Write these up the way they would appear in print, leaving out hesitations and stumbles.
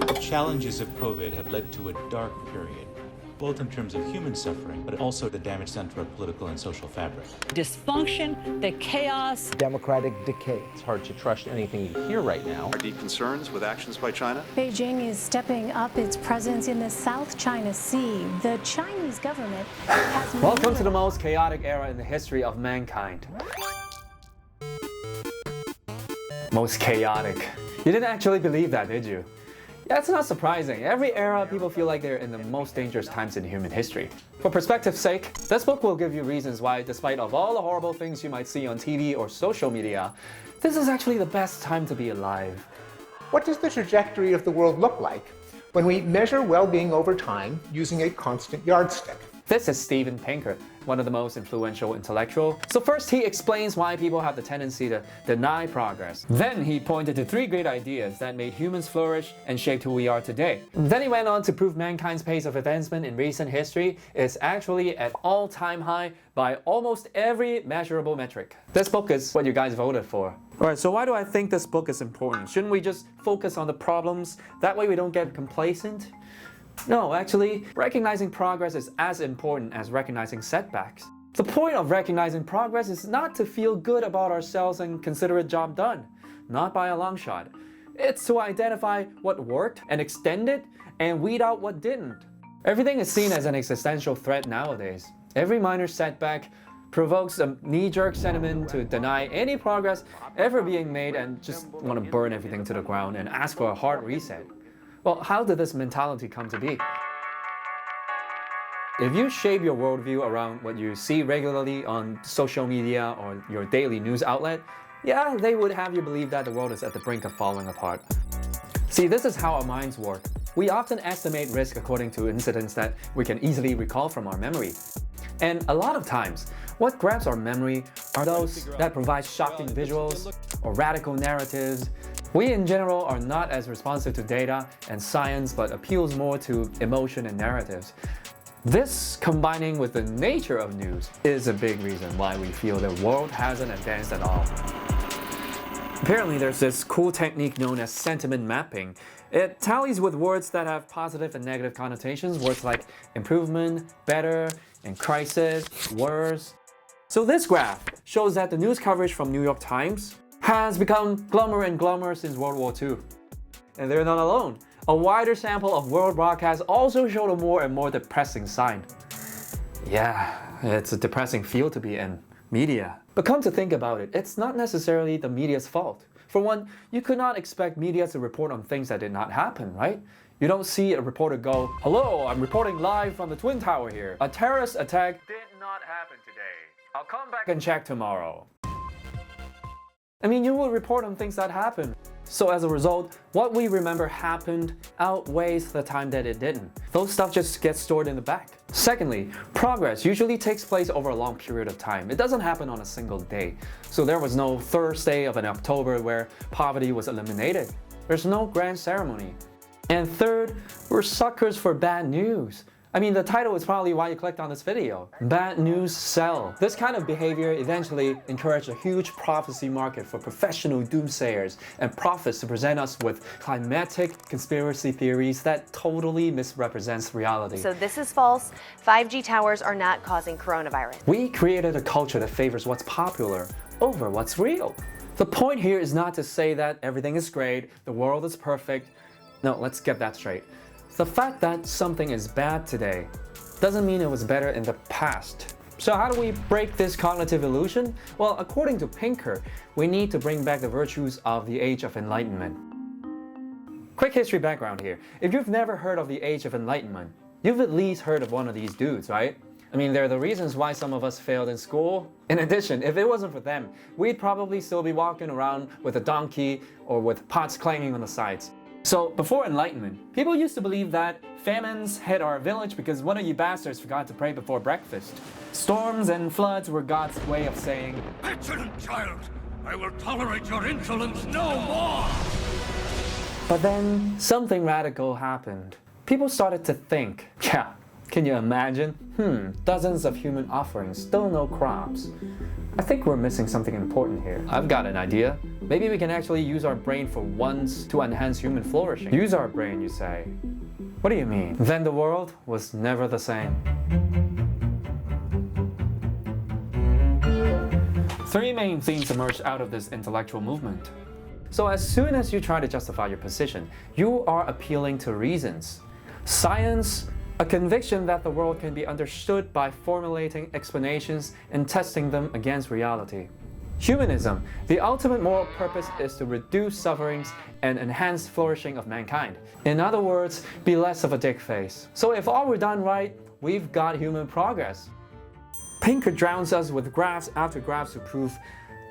The challenges of COVID have led to a dark period, both in terms of human suffering, but also the damage done to our political and social fabric. Dysfunction, the chaos. Democratic decay. It's hard to trust anything you hear right now. Our deep concerns with actions by China. Beijing is stepping up its presence in the South China Sea. The Chinese government has... Welcome to the most chaotic era in the history of mankind. Most chaotic. You didn't actually believe that, did you? Yeah, it's not surprising. Every era, people feel like they're in the most dangerous times in human history. For perspective's sake, this book will give you reasons why, despite of all the horrible things you might see on TV or social media, this is actually the best time to be alive. What does the trajectory of the world look like when we measure well-being over time using a constant yardstick? This is Steven Pinker, one of the most influential intellectuals. So first he explains why people have the tendency to deny progress. Then he pointed to 3 great ideas that made humans flourish and shaped who we are today. Then he went on to prove mankind's pace of advancement in recent history is actually at all-time high by almost every measurable metric. This book is what you guys voted for. Alright, so why do I think this book is important? Shouldn't we just focus on the problems? That way we don't get complacent? No, actually, recognizing progress is as important as recognizing setbacks. The point of recognizing progress is not to feel good about ourselves and consider a job done. Not by a long shot. It's to identify what worked and extend it and weed out what didn't. Everything is seen as an existential threat nowadays. Every minor setback provokes a knee-jerk sentiment to deny any progress ever being made and just want to burn everything to the ground and ask for a hard reset. Well, how did this mentality come to be? If you shape your worldview around what you see regularly on social media or your daily news outlet, yeah, they would have you believe that the world is at the brink of falling apart. See, this is how our minds work. We often estimate risk according to incidents that we can easily recall from our memory. And a lot of times, what grabs our memory are those that provide shocking visuals or radical narratives. We in general are not as responsive to data and science, but appeals more to emotion and narratives. This, combining with the nature of news, is a big reason why we feel the world hasn't advanced at all. Apparently there's this cool technique known as sentiment mapping. It tallies with words that have positive and negative connotations, words like improvement, better, and crisis, worse. So this graph shows that the news coverage from New York Times has become glummer and glummer since World War II. And they're not alone. A wider sample of world broadcasts also showed a more and more depressing sign. Yeah, it's a depressing field to be in, media. But come to think about it, it's not necessarily the media's fault. For one, you could not expect media to report on things that did not happen, right? You don't see a reporter go, "Hello, I'm reporting live from the Twin Tower here. A terrorist attack did not happen today. I'll come back and check tomorrow." I mean, you will report on things that happen. So as a result, what we remember happened outweighs the time that it didn't. Those stuff just gets stored in the back. Secondly, progress usually takes place over a long period of time. It doesn't happen on a single day. So there was no Thursday of an October where poverty was eliminated. There's no grand ceremony. And third, we're suckers for bad news. I mean, the title is probably why you clicked on this video. Bad news sell. This kind of behavior eventually encouraged a huge prophecy market for professional doomsayers and prophets to present us with climatic conspiracy theories that totally misrepresents reality. So this is false. 5G towers are not causing coronavirus. We created a culture that favors what's popular over what's real. The point here is not to say that everything is great, the world is perfect. No, let's get that straight. The fact that something is bad today doesn't mean it was better in the past. So how do we break this cognitive illusion? Well, according to Pinker, we need to bring back the virtues of the Age of Enlightenment. Quick history background here. If you've never heard of the Age of Enlightenment, you've at least heard of one of these dudes, right? I mean, they're the reasons why some of us failed in school. In addition, if it wasn't for them, we'd probably still be walking around with a donkey or with pots clanging on the sides. So, before Enlightenment, people used to believe that famines hit our village because one of you bastards forgot to pray before breakfast. Storms and floods were God's way of saying, "Petulant child, I will tolerate your insolence no more!" But then, something radical happened. People started to think, yeah, can you imagine? Dozens of human offerings, still no crops. I think we're missing something important here. I've got an idea. Maybe we can actually use our brain for once to enhance human flourishing. Use our brain, you say. What do you mean? Then the world was never the same. Three main themes emerged out of this intellectual movement. So as soon as you try to justify your position, you are appealing to reasons. Science, a conviction that the world can be understood by formulating explanations and testing them against reality. Humanism, the ultimate moral purpose is to reduce sufferings and enhance flourishing of mankind. In other words, be less of a dick face. So if all were done right, we've got human progress. Pinker drowns us with graphs after graphs to prove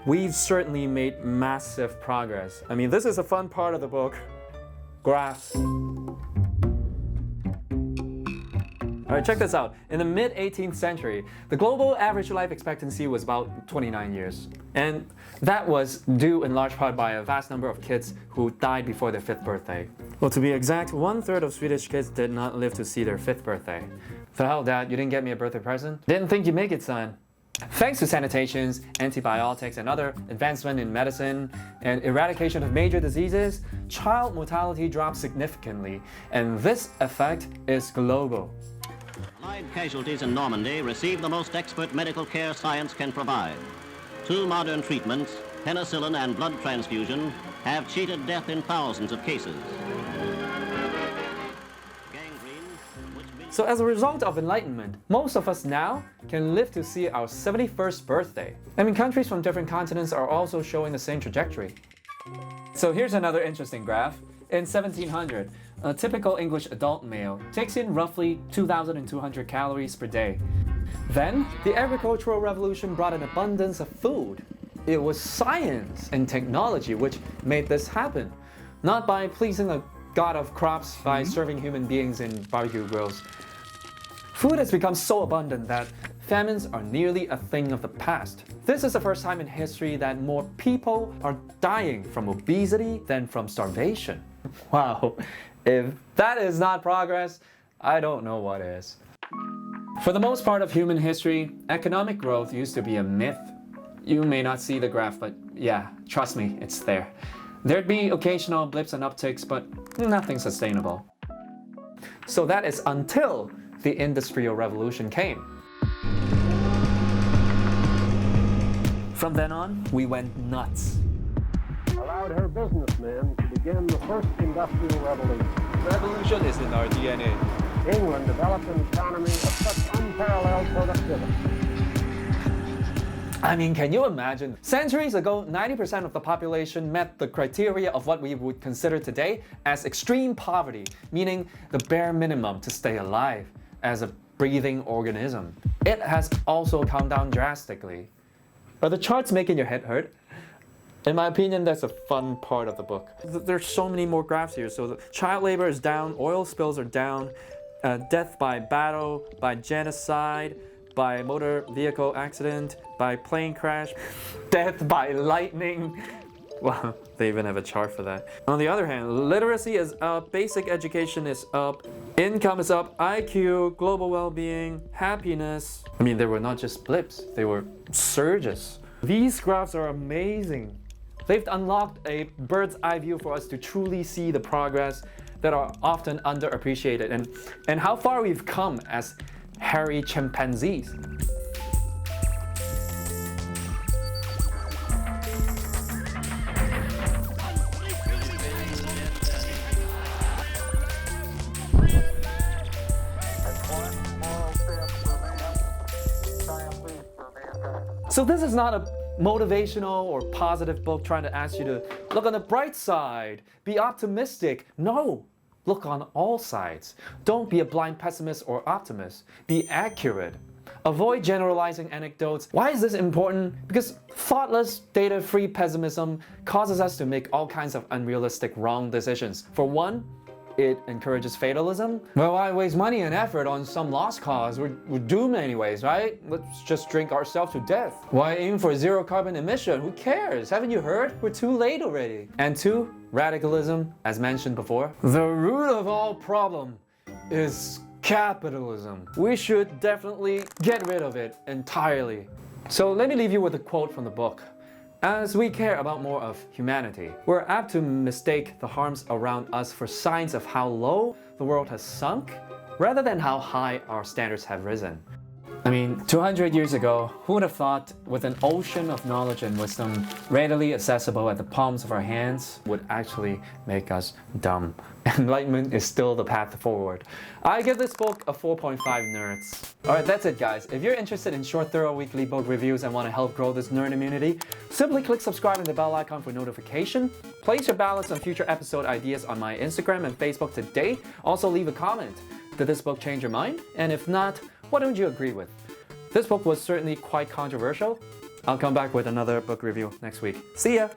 we've certainly made massive progress. I mean, this is a fun part of the book. Graphs. Alright, check this out. In the mid-18th century, the global average life expectancy was about 29 years. And that was due in large part by a vast number of kids who died before their 5th birthday. Well, to be exact, 1/3 of Swedish kids did not live to see their 5th birthday. The hell, Dad, you didn't get me a birthday present? Didn't think you'd make it, son. Thanks to sanitations, antibiotics, and other advancement in medicine and eradication of major diseases, child mortality dropped significantly, and this effect is global. Allied casualties in Normandy received the most expert medical care science can provide. 2 modern treatments, penicillin and blood transfusion, have cheated death in thousands of cases. So as a result of Enlightenment, most of us now can live to see our 71st birthday. I mean, countries from different continents are also showing the same trajectory. So here's another interesting graph. In 1700, a typical English adult male takes in roughly 2,200 calories per day. Then, the agricultural revolution brought an abundance of food. It was science and technology which made this happen, not by pleasing a god of crops by serving human beings in barbecue grills. Food has become so abundant that famines are nearly a thing of the past. This is the first time in history that more people are dying from obesity than from starvation. Wow, if that is not progress, I don't know what is. For the most part of human history, economic growth used to be a myth. You may not see the graph, but yeah, trust me, it's there. There'd be occasional blips and upticks, but nothing sustainable. So that is until the Industrial Revolution came. From then on, we went nuts. Allowed her businessmen to begin the first industrial revolution. Revolution is in our DNA. England developed an economy of such unparalleled productivity. I mean, can you imagine? Centuries ago, 90% of the population met the criteria of what we would consider today as extreme poverty, meaning the bare minimum to stay alive as a breathing organism. It has also come down drastically. Are the charts making your head hurt? In my opinion, that's a fun part of the book. There's so many more graphs here. So the child labor is down, oil spills are down, death by battle, by genocide, by motor vehicle accident, by plane crash, death by lightning. Well, they even have a chart for that. On the other hand, literacy is up, basic education is up, income is up, IQ, global well-being, happiness. I mean, they were not just blips, they were surges. These graphs are amazing. They've unlocked a bird's eye view for us to truly see the progress that are often underappreciated and how far we've come as hairy chimpanzees. So this is not a motivational or positive book trying to ask you to look on the bright side, be optimistic. No, look on all sides. Don't be a blind pessimist or optimist. Be accurate. Avoid generalizing anecdotes. Why is this important? Because thoughtless, data-free pessimism causes us to make all kinds of unrealistic wrong decisions. For one, it encourages fatalism. Well, why waste money and effort on some lost cause? We're doomed anyways, right? Let's just drink ourselves to death. Why aim for zero carbon emission? Who cares? Haven't you heard? We're too late already. And two, radicalism, as mentioned before. The root of all problem is capitalism. We should definitely get rid of it entirely. So let me leave you with a quote from the book. As we care about more of humanity, we're apt to mistake the harms around us for signs of how low the world has sunk, rather than how high our standards have risen. I mean, 200 years ago, who would have thought with an ocean of knowledge and wisdom readily accessible at the palms of our hands would actually make us dumb? Enlightenment is still the path forward. I give this book a 4.5 nerds. Alright, that's it guys. If you're interested in short, thorough weekly book reviews and want to help grow this nerd immunity, simply click subscribe and the bell icon for notification. Place your ballots on future episode ideas on my Instagram and Facebook today. Also leave a comment. Did this book change your mind? And if not, what don't you agree with? This book was certainly quite controversial. I'll come back with another book review next week. See ya!